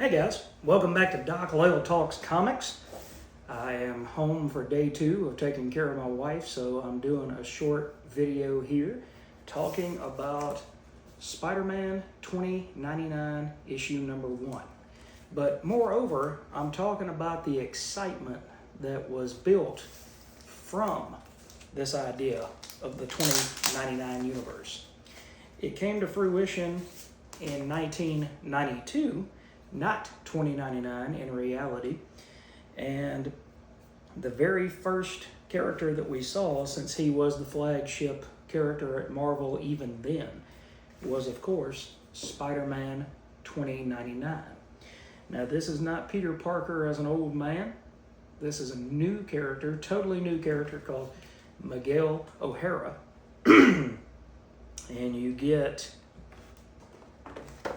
Hey guys, welcome back to Doc Loyal Talks Comics. I am home for day 2 of taking care of my wife, so I'm doing a short video here talking about Spider-Man 2099 issue number 1. But moreover, I'm talking about the excitement that was built from this idea of the 2099 universe. It came to fruition in 1992, not 2099 in reality, and the very first character that we saw, since he was the flagship character at Marvel even then, was of course Spider-Man 2099. Now this is not Peter Parker as an old man. This is a new character, totally new character called Miguel O'Hara. And you get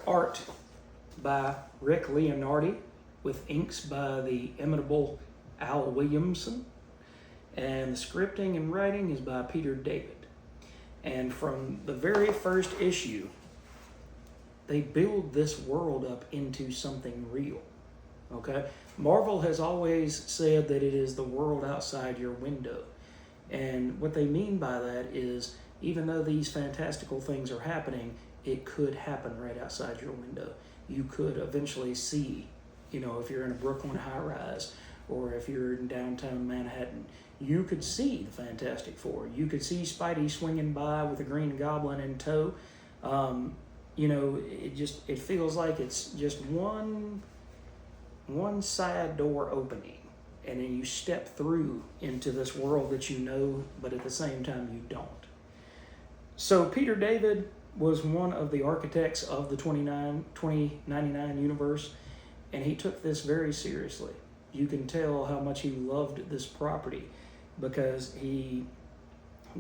art by Rick Leonardi with inks by the inimitable Al Williamson, and the scripting and writing is by Peter David. And from the very first issue, they build this world up into something real. Okay? Marvel has always said that it is the world outside your window. And what they mean by that is, even though these fantastical things are happening, it could happen right outside your window. You could eventually see, if you're in a Brooklyn high-rise or if you're in downtown Manhattan, you could see the Fantastic Four. You could see Spidey swinging by with the Green Goblin in tow. It feels like it's just one side door opening, and then you step through into this world that you know, but at the same time you don't. So Peter David was one of the architects of the 2099 universe, and he took this very seriously. You can tell how much he loved this property, because he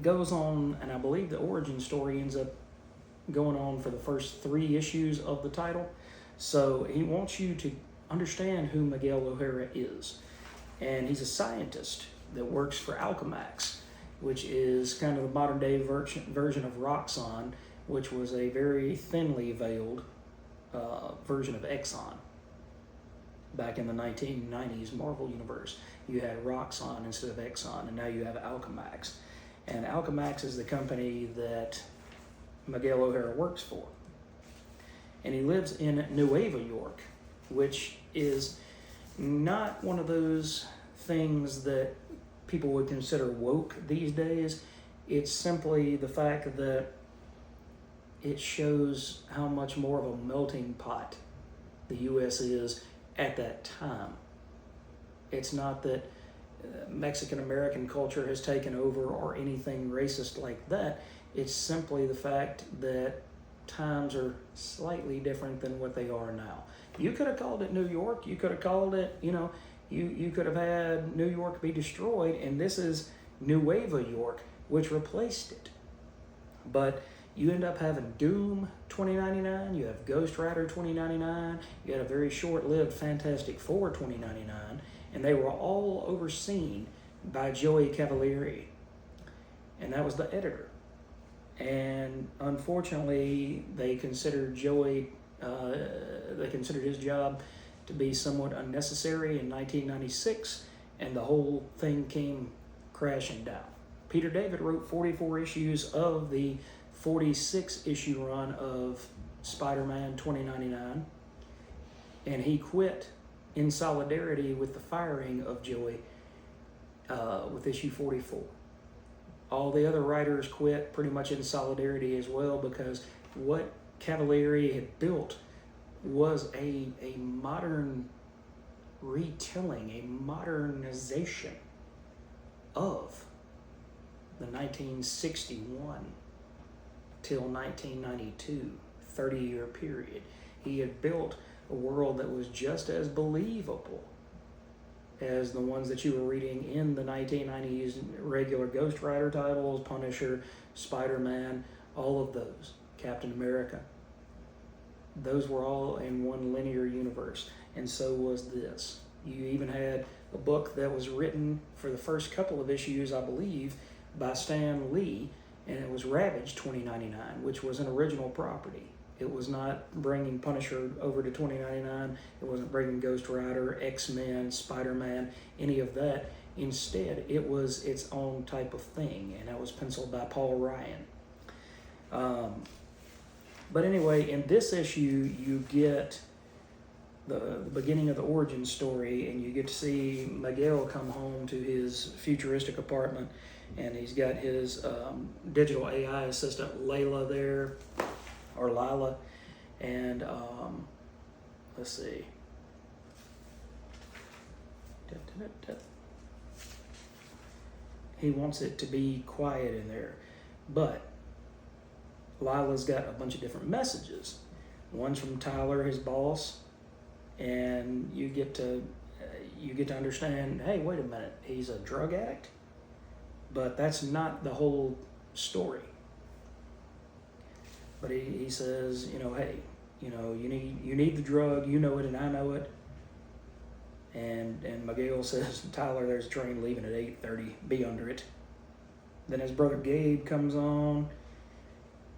goes on, and I believe the origin story ends up going on for the first 3 issues of the title. So he wants you to understand who Miguel O'Hara is. And he's a scientist that works for Alchemax, which is kind of the modern day version of Roxxon, which was a very thinly veiled version of Exxon. Back in the 1990s Marvel Universe, you had Roxxon instead of Exxon, and now you have Alchemax. And Alchemax is the company that Miguel O'Hara works for. And he lives in Nueva York, which is not one of those things that people would consider woke these days. It's simply the fact that it shows how much more of a melting pot the U.S. is at that time. It's not that Mexican-American culture has taken over or anything racist like that. It's simply the fact that times are slightly different than what they are now. You could have called it New York. You could have called it, you could have had New York be destroyed, and this is Nueva York, which replaced it. But you end up having Doom 2099, you have Ghost Rider 2099, you had a very short-lived Fantastic Four 2099, and they were all overseen by Joey Cavalieri, and that was the editor. And unfortunately, they considered his job to be somewhat unnecessary in 1996, and the whole thing came crashing down. Peter David wrote 44 issues of the 46-issue run of Spider-Man 2099, and he quit in solidarity with the firing of Joey with issue 44. All the other writers quit pretty much in solidarity as well, because what Cavalieri had built was a modern retelling, a modernization of the 1961 till 1992 30-year period. He had built a world that was just as believable as the ones that you were reading in the 1990s regular Ghost Rider titles, Punisher, Spider-Man, all of those, Captain America. Those were all in one linear universe, and so was this. You even had a book that was written for the first couple of issues, I believe, by Stan Lee, and it was Ravage 2099, which was an original property. It was not bringing Punisher over to 2099. It wasn't bringing Ghost Rider, X-Men, Spider-Man, any of that. Instead, it was its own type of thing, and that was penciled by Paul Ryan. But anyway, in this issue, you get the beginning of the origin story, and you get to see Miguel come home to his futuristic apartment, and he's got his digital AI assistant Layla there, or Lila, and let's see. He wants it to be quiet in there, but Lila's got a bunch of different messages. One's from Tyler, his boss, and you get to understand, hey, wait a minute, he's a drug addict? But that's not the whole story. But he says, hey, you need the drug, you know it and I know it. And Miguel says, Tyler, there's a train leaving at 8:30, be under it. Then his brother Gabe comes on,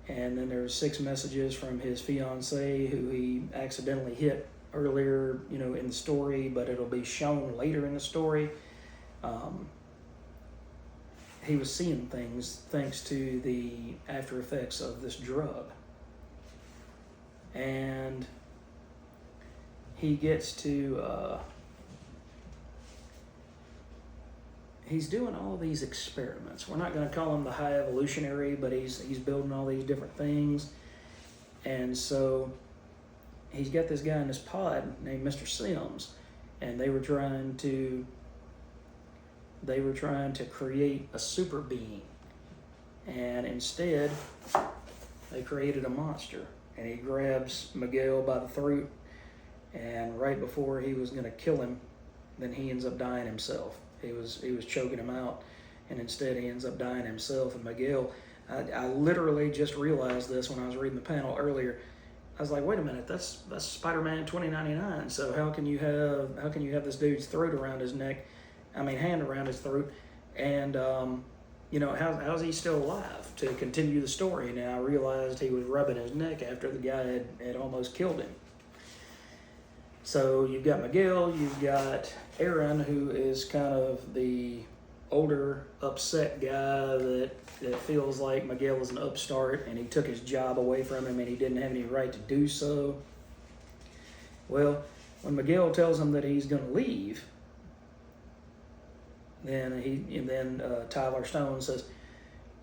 and then there's 6 messages from his fiancee who he accidentally hit earlier, in the story, but it'll be shown later in the story. He was seeing things thanks to the after effects of this drug. And he gets to, he's doing all these experiments. We're not going to call him the high evolutionary, but he's building all these different things. And so he's got this guy in this pod named Mr. Sims, and they were trying to create a super being, and instead they created a monster, and he grabs Miguel by the throat, and right before he was going to kill him, then he ends up dying himself. He was choking him out, and instead he ends up dying himself. And Miguel, I literally just realized this when I was reading the panel earlier. I was like, wait a minute, that's Spider-Man 2099. So how can you have this dude's throat around his neck? Hand around his throat, and how's he still alive to continue the story? Now I realized he was rubbing his neck after the guy had almost killed him. So you've got Miguel, you've got Aaron, who is kind of the older, upset guy that feels like Miguel is an upstart and he took his job away from him and he didn't have any right to do so. Well, when Miguel tells him that he's going to leave, then Tyler Stone says,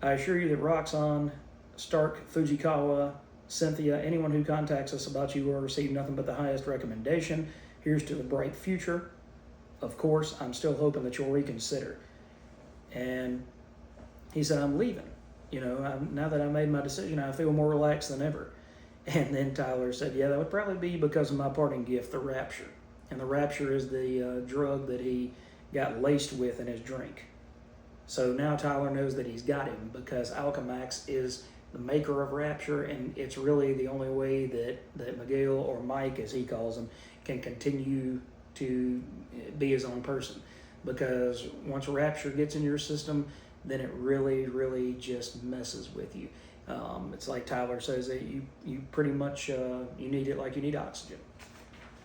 I assure you that Roxxon, Stark, Fujikawa, Cynthia, anyone who contacts us about you will receive nothing but the highest recommendation. Here's to the bright future. Of course, I'm still hoping that you'll reconsider. And he said, I'm leaving. Now that I made my decision, I feel more relaxed than ever. And then Tyler said, yeah, that would probably be because of my parting gift, the Rapture. And the Rapture is the drug that he got laced with in his drink. So now Tyler knows that he's got him because Alchemax is the maker of Rapture, and it's really the only way that Miguel, or Mike as he calls him, can continue to be his own person. Because once Rapture gets in your system, then it really, really just messes with you. It's like Tyler says, that you pretty much, you need it like you need oxygen.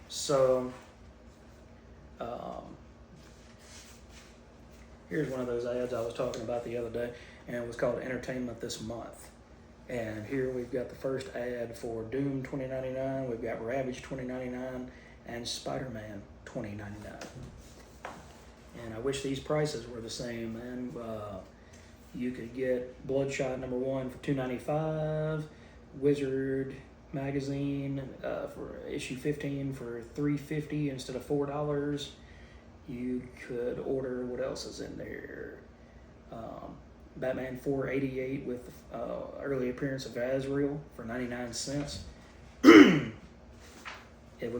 So, here's one of those ads I was talking about the other day, and it was called Entertainment This Month. And here we've got the first ad for Doom 2099, we've got Ravage 2099, and Spider-Man 2099. And I wish these prices were the same, man. You could get Bloodshot #1 for $2.95, Wizard magazine for issue 15 for $3.50 instead of $4. You could order, what else is in there? Batman 488 with early appearance of Azrael for 99 cents. It'd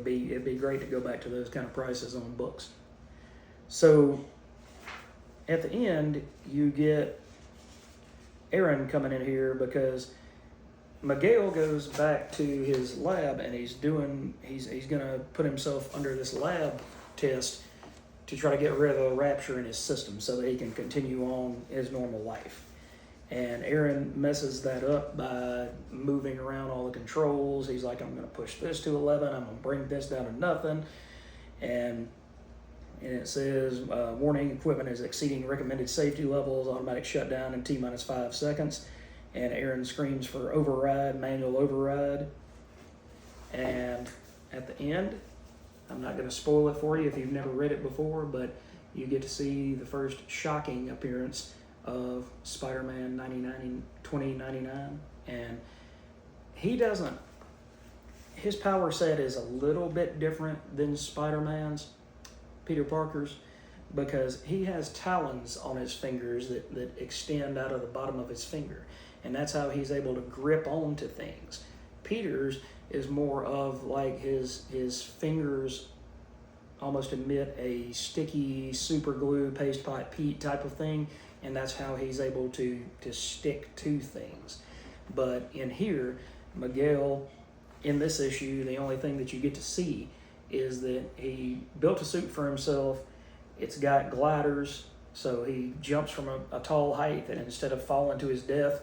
be great to go back to those kind of prices on books. So at the end, you get Aaron coming in here because Miguel goes back to his lab and he's gonna put himself under this lab test to try to get rid of the Rapture in his system so that he can continue on his normal life. And Aaron messes that up by moving around all the controls. He's like, I'm going to push this to 11. I'm going to bring this down to nothing. And it says, warning, equipment is exceeding recommended safety levels, automatic shutdown in T-minus 5 seconds. And Aaron screams for override, manual override. And at the end, I'm not going to spoil it for you if you've never read it before, but you get to see the first shocking appearance of Spider-Man 2099. And he doesn't, his power set is a little bit different than Spider-Man's, Peter Parker's, because he has talons on his fingers that extend out of the bottom of his finger. And that's how he's able to grip onto things. Peter's is more of like his fingers almost emit a sticky super glue paste pipe Pete type of thing, and that's how he's able to stick to things. But in here, Miguel, in this issue, the only thing that you get to see is that he built a suit for himself. It's got gliders, so he jumps from a tall height, and instead of falling to his death,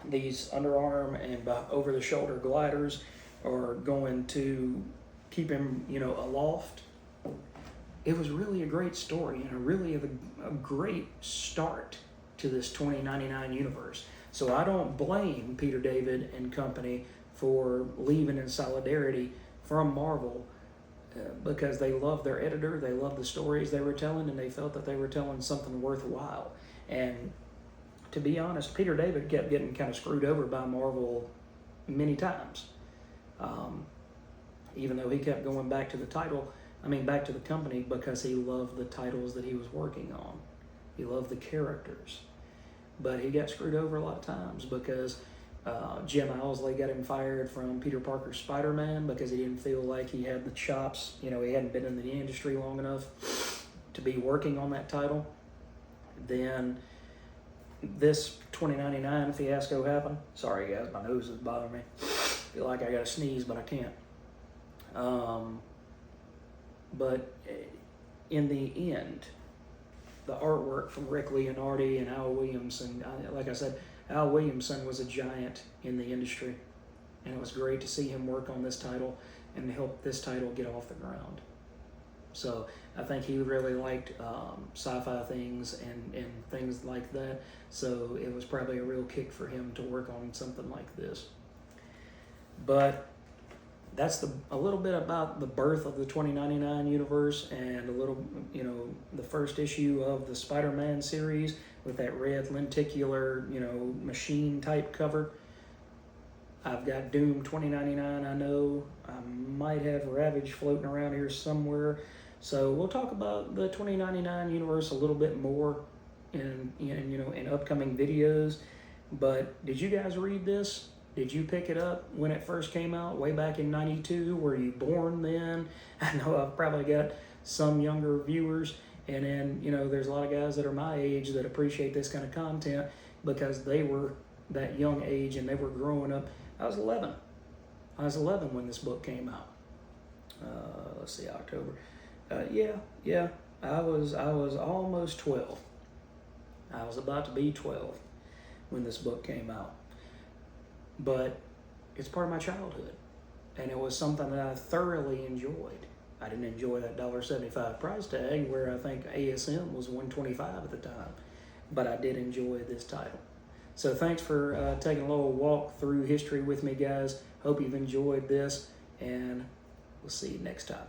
these underarm and over-the-shoulder gliders are going to keep him, aloft. It was really a great story and a great start to this 2099 universe. So I don't blame Peter David and company for leaving in solidarity from Marvel because they loved their editor, they loved the stories they were telling, and they felt that they were telling something worthwhile. And to be honest, Peter David kept getting kind of screwed over by Marvel many times. Even though he kept going back to the company, because he loved the titles that he was working on. He loved the characters. But he got screwed over a lot of times because Jim Owsley got him fired from Peter Parker's Spider-Man because he didn't feel like he had the chops. He hadn't been in the industry long enough to be working on that title. Then this 2099 fiasco happened. Sorry guys, my nose is bothering me. I feel like I gotta sneeze, but I can't. But in the end, the artwork from Rick Leonardi and Al Williamson, like I said, Al Williamson was a giant in the industry, and it was great to see him work on this title and help this title get off the ground. So I think he really liked sci-fi things and things like that, so it was probably a real kick for him to work on something like this. But that's a little bit about the birth of the 2099 universe and a little, the first issue of the Spider-Man series with that red lenticular, machine type cover. I've got Doom 2099, I know. I might have Ravage floating around here somewhere. So we'll talk about the 2099 universe a little bit more in upcoming videos. But did you guys read this? Did you pick it up when it first came out, way back in '92? Were you born then? I know I've probably got some younger viewers, and then, there's a lot of guys that are my age that appreciate this kind of content because they were that young age and they were growing up. I was 11. I was 11 when this book came out. Let's see, October. Yeah, I was almost 12. I was about to be 12 when this book came out. But it's part of my childhood, and it was something that I thoroughly enjoyed. I didn't enjoy that $1.75 price tag where I think ASM was $1.25 at the time, but I did enjoy this title. So thanks for taking a little walk through history with me, guys. Hope you've enjoyed this, and we'll see you next time.